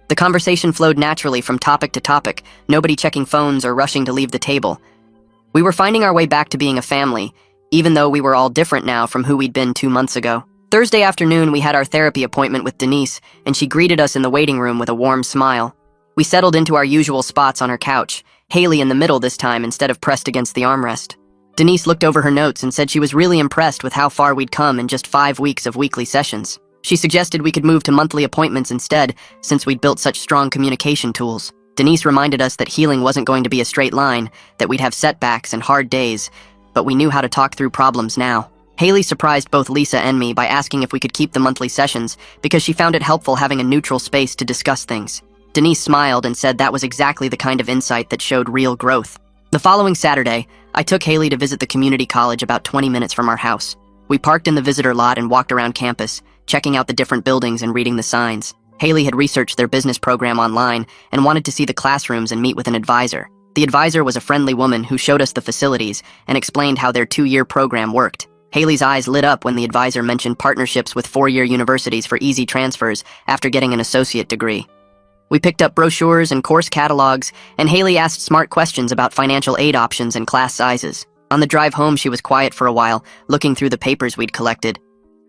The conversation flowed naturally from topic to topic, nobody checking phones or rushing to leave the table. We were finding our way back to being a family, even though we were all different now from who we'd been 2 months ago. Thursday afternoon, we had our therapy appointment with Denise, and she greeted us in the waiting room with a warm smile. We settled into our usual spots on her couch, Haley in the middle this time instead of pressed against the armrest. Denise looked over her notes and said she was really impressed with how far we'd come in just 5 weeks of weekly sessions. She suggested we could move to monthly appointments instead, since we'd built such strong communication tools. Denise reminded us that healing wasn't going to be a straight line, that we'd have setbacks and hard days, but we knew how to talk through problems now. Haley surprised both Lisa and me by asking if we could keep the monthly sessions because she found it helpful having a neutral space to discuss things. Denise smiled and said that was exactly the kind of insight that showed real growth. The following Saturday, I took Haley to visit the community college about 20 minutes from our house. We parked in the visitor lot and walked around campus, checking out the different buildings and reading the signs. Haley had researched their business program online and wanted to see the classrooms and meet with an advisor. The advisor was a friendly woman who showed us the facilities and explained how their 2-year program worked. Haley's eyes lit up when the advisor mentioned partnerships with 4-year universities for easy transfers after getting an associate degree. We picked up brochures and course catalogs, and Haley asked smart questions about financial aid options and class sizes. On the drive home, she was quiet for a while, looking through the papers we'd collected.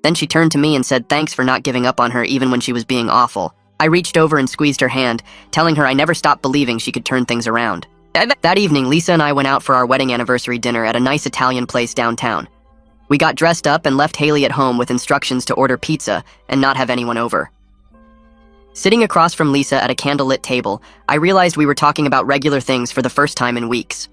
Then she turned to me and said thanks for not giving up on her even when she was being awful. I reached over and squeezed her hand, telling her I never stopped believing she could turn things around. That evening, Lisa and I went out for our wedding anniversary dinner at a nice Italian place downtown. We got dressed up and left Haley at home with instructions to order pizza and not have anyone over. Sitting across from Lisa at a candlelit table, I realized we were talking about regular things for the first time in weeks.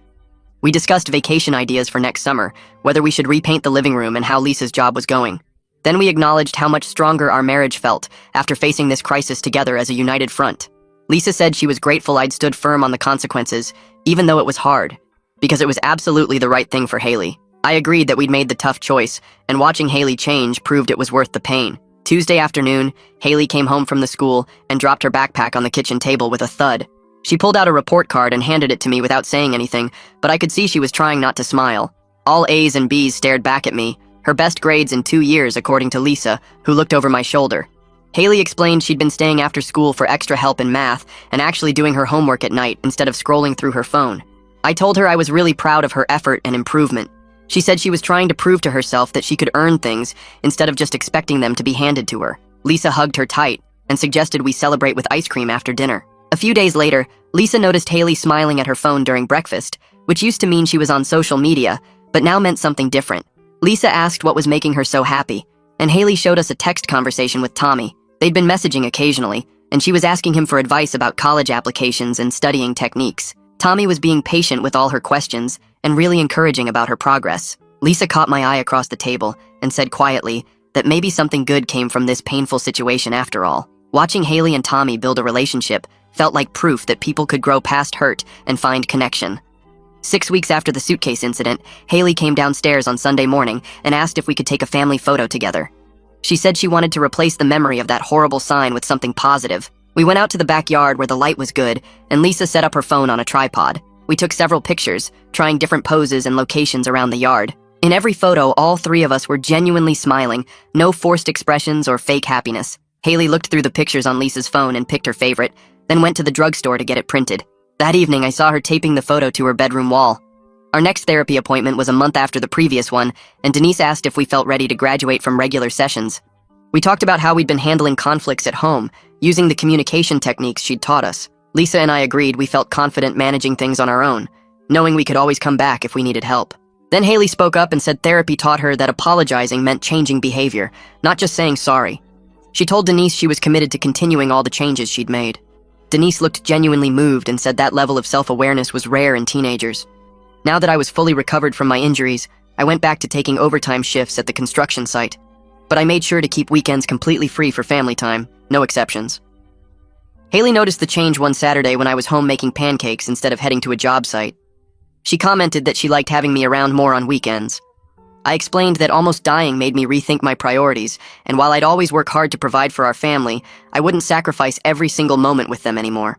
We discussed vacation ideas for next summer, whether we should repaint the living room and how Lisa's job was going. Then we acknowledged how much stronger our marriage felt after facing this crisis together as a united front. Lisa said she was grateful I'd stood firm on the consequences, even though it was hard, because it was absolutely the right thing for Haley. I agreed that we'd made the tough choice, and watching Haley change proved it was worth the pain. Tuesday afternoon, Haley came home from the school and dropped her backpack on the kitchen table with a thud. She pulled out a report card and handed it to me without saying anything, but I could see she was trying not to smile. All A's and B's stared back at me, her best grades in 2 years according to Lisa, who looked over my shoulder. Haley explained she'd been staying after school for extra help in math and actually doing her homework at night instead of scrolling through her phone. I told her I was really proud of her effort and improvement. She said she was trying to prove to herself that she could earn things instead of just expecting them to be handed to her. Lisa hugged her tight and suggested we celebrate with ice cream after dinner. A few days later, Lisa noticed Haley smiling at her phone during breakfast, which used to mean she was on social media, but now meant something different. Lisa asked what was making her so happy, and Haley showed us a text conversation with Tommy. They'd been messaging occasionally, and she was asking him for advice about college applications and studying techniques. Tommy was being patient with all her questions and really encouraging about her progress. Lisa caught my eye across the table and said quietly that maybe something good came from this painful situation after all. Watching Haley and Tommy build a relationship felt like proof that people could grow past hurt and find connection. 6 weeks after the suitcase incident, Haley came downstairs on Sunday morning and asked if we could take a family photo together. She said she wanted to replace the memory of that horrible sign with something positive. We went out to the backyard where the light was good, and Lisa set up her phone on a tripod. We took several pictures, trying different poses and locations around the yard. In every photo, all 3 of us were genuinely smiling, no forced expressions or fake happiness. Haley looked through the pictures on Lisa's phone and picked her favorite, then went to the drugstore to get it printed. That evening, I saw her taping the photo to her bedroom wall. Our next therapy appointment was a month after the previous one, and Denise asked if we felt ready to graduate from regular sessions. We talked about how we'd been handling conflicts at home, using the communication techniques she'd taught us. Lisa and I agreed we felt confident managing things on our own, knowing we could always come back if we needed help. Then Haley spoke up and said therapy taught her that apologizing meant changing behavior, not just saying sorry. She told Denise she was committed to continuing all the changes she'd made. Denise looked genuinely moved and said that level of self-awareness was rare in teenagers. Now that I was fully recovered from my injuries, I went back to taking overtime shifts at the construction site. But I made sure to keep weekends completely free for family time, no exceptions. Haley noticed the change one Saturday when I was home making pancakes instead of heading to a job site. She commented that she liked having me around more on weekends. I explained that almost dying made me rethink my priorities, and while I'd always work hard to provide for our family, I wouldn't sacrifice every single moment with them anymore.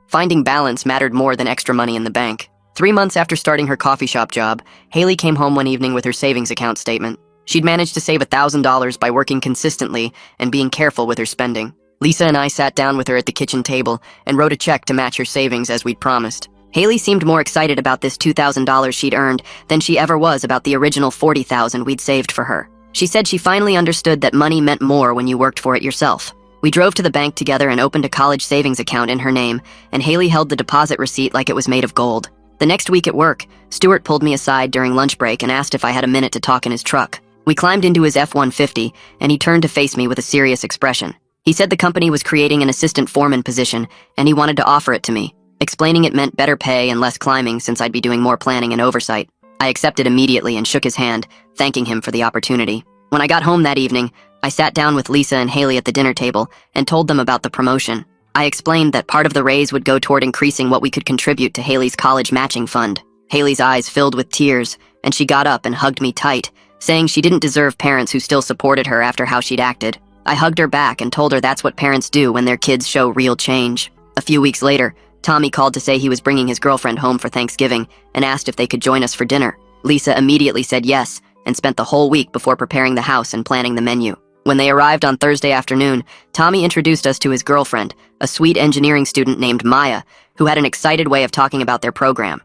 Finding balance mattered more than extra money in the bank. 3 months after starting her coffee shop job, Haley came home one evening with her savings account statement. She'd managed to save $1,000 by working consistently and being careful with her spending. Lisa and I sat down with her at the kitchen table and wrote a check to match her savings as we'd promised. Haley seemed more excited about this $2,000 she'd earned than she ever was about the original $40,000 we'd saved for her. She said she finally understood that money meant more when you worked for it yourself. We drove to the bank together and opened a college savings account in her name, and Haley held the deposit receipt like it was made of gold. The next week at work, Stuart pulled me aside during lunch break and asked if I had a minute to talk in his truck. We climbed into his F-150, and he turned to face me with a serious expression. He said the company was creating an assistant foreman position, and he wanted to offer it to me, explaining it meant better pay and less climbing since I'd be doing more planning and oversight. I accepted immediately and shook his hand, thanking him for the opportunity. When I got home that evening, I sat down with Lisa and Haley at the dinner table and told them about the promotion. I explained that part of the raise would go toward increasing what we could contribute to Haley's college matching fund. Haley's eyes filled with tears, and she got up and hugged me tight, saying she didn't deserve parents who still supported her after how she'd acted. I hugged her back and told her that's what parents do when their kids show real change. A few weeks later, Tommy called to say he was bringing his girlfriend home for Thanksgiving and asked if they could join us for dinner. Lisa immediately said yes and spent the whole week before preparing the house and planning the menu. When they arrived on Thursday afternoon, Tommy introduced us to his girlfriend, a sweet engineering student named Maya, who had an excited way of talking about their program.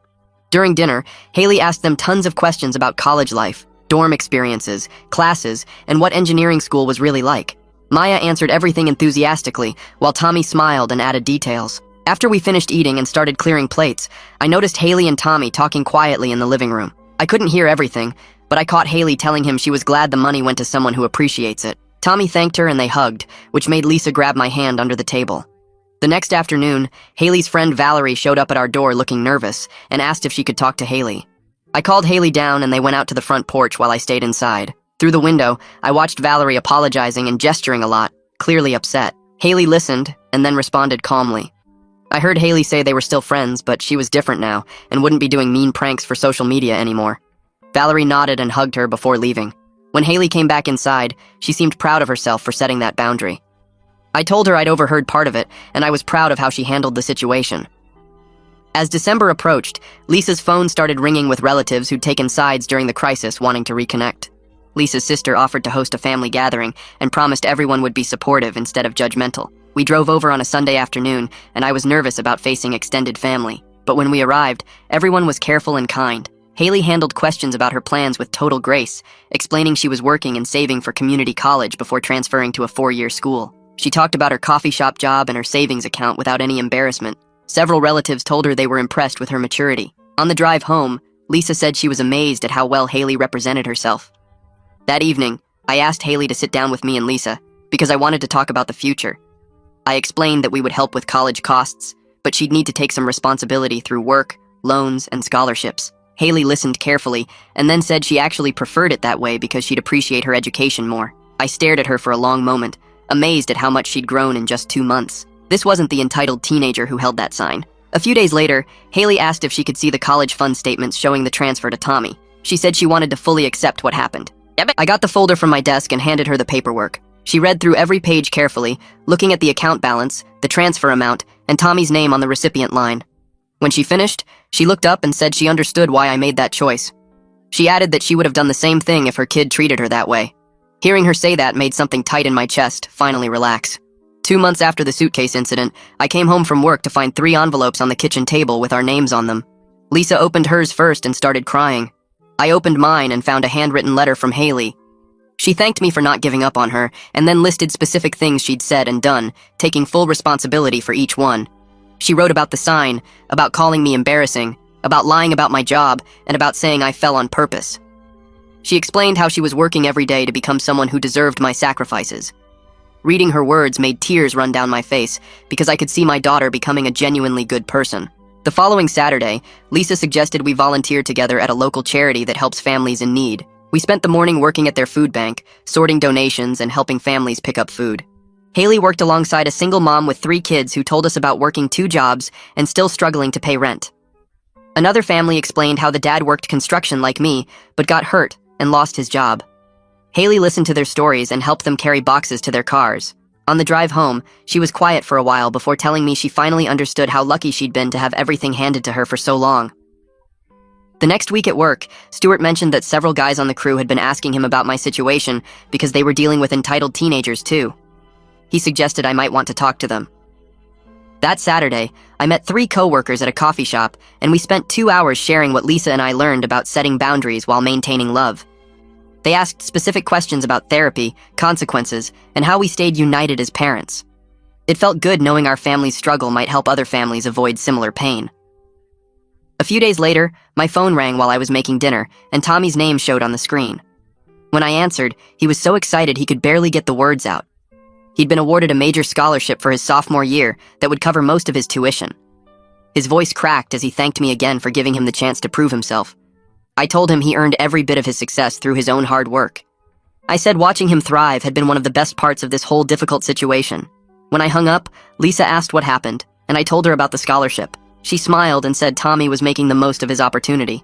During dinner, Haley asked them tons of questions about college life, dorm experiences, classes, and what engineering school was really like. Maya answered everything enthusiastically, while Tommy smiled and added details. After we finished eating and started clearing plates, I noticed Haley and Tommy talking quietly in the living room. I couldn't hear everything, but I caught Haley telling him she was glad the money went to someone who appreciates it. Tommy thanked her and they hugged, which made Lisa grab my hand under the table. The next afternoon, Haley's friend Valerie showed up at our door looking nervous and asked if she could talk to Haley. I called Haley down and they went out to the front porch while I stayed inside. Through the window, I watched Valerie apologizing and gesturing a lot, clearly upset. Haley listened and then responded calmly. I heard Haley say they were still friends, but she was different now and wouldn't be doing mean pranks for social media anymore. Valerie nodded and hugged her before leaving. When Haley came back inside, she seemed proud of herself for setting that boundary. I told her I'd overheard part of it, and I was proud of how she handled the situation. As December approached, Lisa's phone started ringing with relatives who'd taken sides during the crisis wanting to reconnect. Lisa's sister offered to host a family gathering and promised everyone would be supportive instead of judgmental. We drove over on a Sunday afternoon, and I was nervous about facing extended family. But when we arrived, everyone was careful and kind. Haley handled questions about her plans with total grace, explaining she was working and saving for community college before transferring to a 4-year school. She talked about her coffee shop job and her savings account without any embarrassment. Several relatives told her they were impressed with her maturity. On the drive home, Lisa said she was amazed at how well Haley represented herself. That evening, I asked Haley to sit down with me and Lisa because I wanted to talk about the future. I explained that we would help with college costs, but she'd need to take some responsibility through work, loans, and scholarships. Haley listened carefully and then said she actually preferred it that way because she'd appreciate her education more. I stared at her for a long moment, amazed at how much she'd grown in just 2 months. This wasn't the entitled teenager who held that sign. A few days later, Haley asked if she could see the college fund statements showing the transfer to Tommy. She said she wanted to fully accept what happened. I got the folder from my desk and handed her the paperwork. She read through every page carefully, looking at the account balance, the transfer amount, and Tommy's name on the recipient line. When she finished, she looked up and said she understood why I made that choice. She added that she would have done the same thing if her kid treated her that way. Hearing her say that made something tight in my chest finally relax. 2 months after the suitcase incident, I came home from work to find 3 envelopes on the kitchen table with our names on them. Lisa opened hers first and started crying. I opened mine and found a handwritten letter from Haley. She thanked me for not giving up on her and then listed specific things she'd said and done, taking full responsibility for each one. She wrote about the sign, about calling me embarrassing, about lying about my job, and about saying I fell on purpose. She explained how she was working every day to become someone who deserved my sacrifices. Reading her words made tears run down my face because I could see my daughter becoming a genuinely good person. The following Saturday, Lisa suggested we volunteer together at a local charity that helps families in need. We spent the morning working at their food bank, sorting donations and helping families pick up food. Haley worked alongside a single mom with 3 kids who told us about working 2 jobs and still struggling to pay rent. Another family explained how the dad worked construction like me, but got hurt and lost his job. Haley listened to their stories and helped them carry boxes to their cars. On the drive home, she was quiet for a while before telling me she finally understood how lucky she'd been to have everything handed to her for so long. The next week at work, Stuart mentioned that several guys on the crew had been asking him about my situation because they were dealing with entitled teenagers too. He suggested I might want to talk to them. That Saturday, I met 3 coworkers at a coffee shop, and we spent 2 hours sharing what Lisa and I learned about setting boundaries while maintaining love. They asked specific questions about therapy, consequences, and how we stayed united as parents. It felt good knowing our family's struggle might help other families avoid similar pain. A few days later, my phone rang while I was making dinner, and Tommy's name showed on the screen. When I answered, he was so excited he could barely get the words out. He'd been awarded a major scholarship for his sophomore year that would cover most of his tuition. His voice cracked as he thanked me again for giving him the chance to prove himself. I told him he earned every bit of his success through his own hard work. I said watching him thrive had been one of the best parts of this whole difficult situation. When I hung up, Lisa asked what happened, and I told her about the scholarship. She smiled and said Tommy was making the most of his opportunity.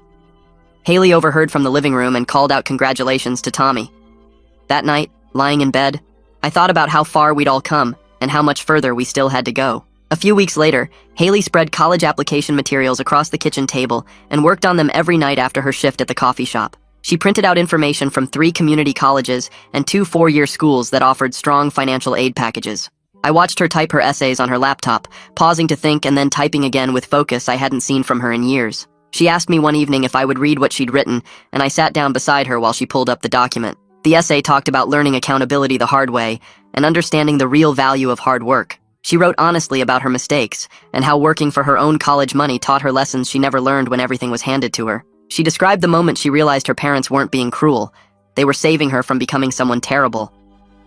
Haley overheard from the living room and called out congratulations to Tommy. That night, lying in bed, I thought about how far we'd all come and how much further we still had to go. A few weeks later, Haley spread college application materials across the kitchen table and worked on them every night after her shift at the coffee shop. She printed out information from 3 community colleges and 2 four-year schools that offered strong financial aid packages. I watched her type her essays on her laptop, pausing to think and then typing again with focus I hadn't seen from her in years. She asked me one evening if I would read what she'd written, and I sat down beside her while she pulled up the document. The essay talked about learning accountability the hard way and understanding the real value of hard work. She wrote honestly about her mistakes and how working for her own college money taught her lessons she never learned when everything was handed to her. She described the moment she realized her parents weren't being cruel. They were saving her from becoming someone terrible.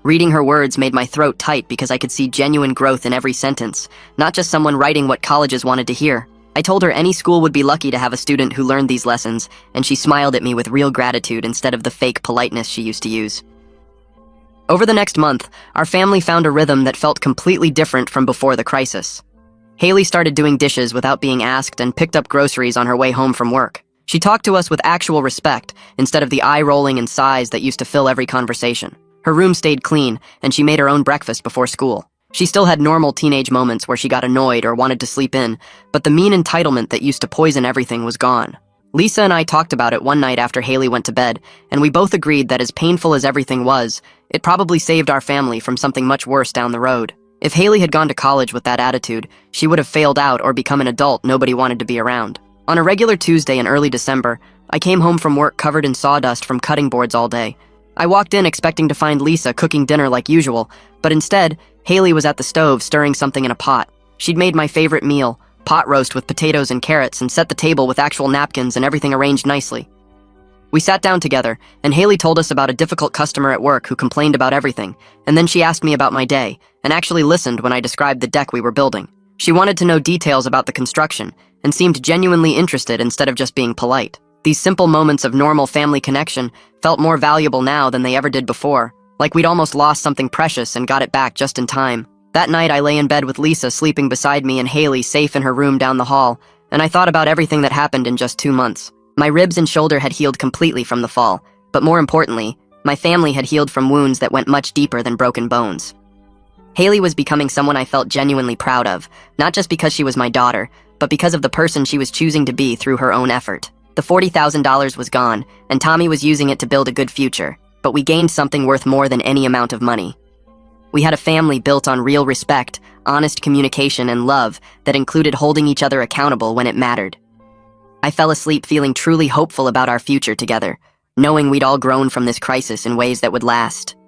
Reading her words made my throat tight because I could see genuine growth in every sentence, not just someone writing what colleges wanted to hear. I told her any school would be lucky to have a student who learned these lessons, and she smiled at me with real gratitude instead of the fake politeness she used to use. Over the next month, our family found a rhythm that felt completely different from before the crisis. Haley started doing dishes without being asked and picked up groceries on her way home from work. She talked to us with actual respect instead of the eye-rolling and sighs that used to fill every conversation. Her room stayed clean, and she made her own breakfast before school. She still had normal teenage moments where she got annoyed or wanted to sleep in, but the mean entitlement that used to poison everything was gone. Lisa and I talked about it one night after Haley went to bed, and we both agreed that as painful as everything was, it probably saved our family from something much worse down the road. If Haley had gone to college with that attitude, she would have failed out or become an adult nobody wanted to be around. On a regular Tuesday in early December, I came home from work covered in sawdust from cutting boards all day. I walked in expecting to find Lisa cooking dinner like usual, but instead, Haley was at the stove stirring something in a pot. She'd made my favorite meal, pot roast with potatoes and carrots, and set the table with actual napkins and everything arranged nicely. We sat down together, and Haley told us about a difficult customer at work who complained about everything, and then she asked me about my day, and actually listened when I described the deck we were building. She wanted to know details about the construction, and seemed genuinely interested instead of just being polite. These simple moments of normal family connection felt more valuable now than they ever did before, like we'd almost lost something precious and got it back just in time. That night, I lay in bed with Lisa sleeping beside me and Haley safe in her room down the hall, and I thought about everything that happened in just 2 months. My ribs and shoulder had healed completely from the fall, but more importantly, my family had healed from wounds that went much deeper than broken bones. Haley was becoming someone I felt genuinely proud of, not just because she was my daughter, but because of the person she was choosing to be through her own effort. The $40,000 was gone, and Tommy was using it to build a good future, but we gained something worth more than any amount of money. We had a family built on real respect, honest communication, and love that included holding each other accountable when it mattered. I fell asleep feeling truly hopeful about our future together, knowing we'd all grown from this crisis in ways that would last.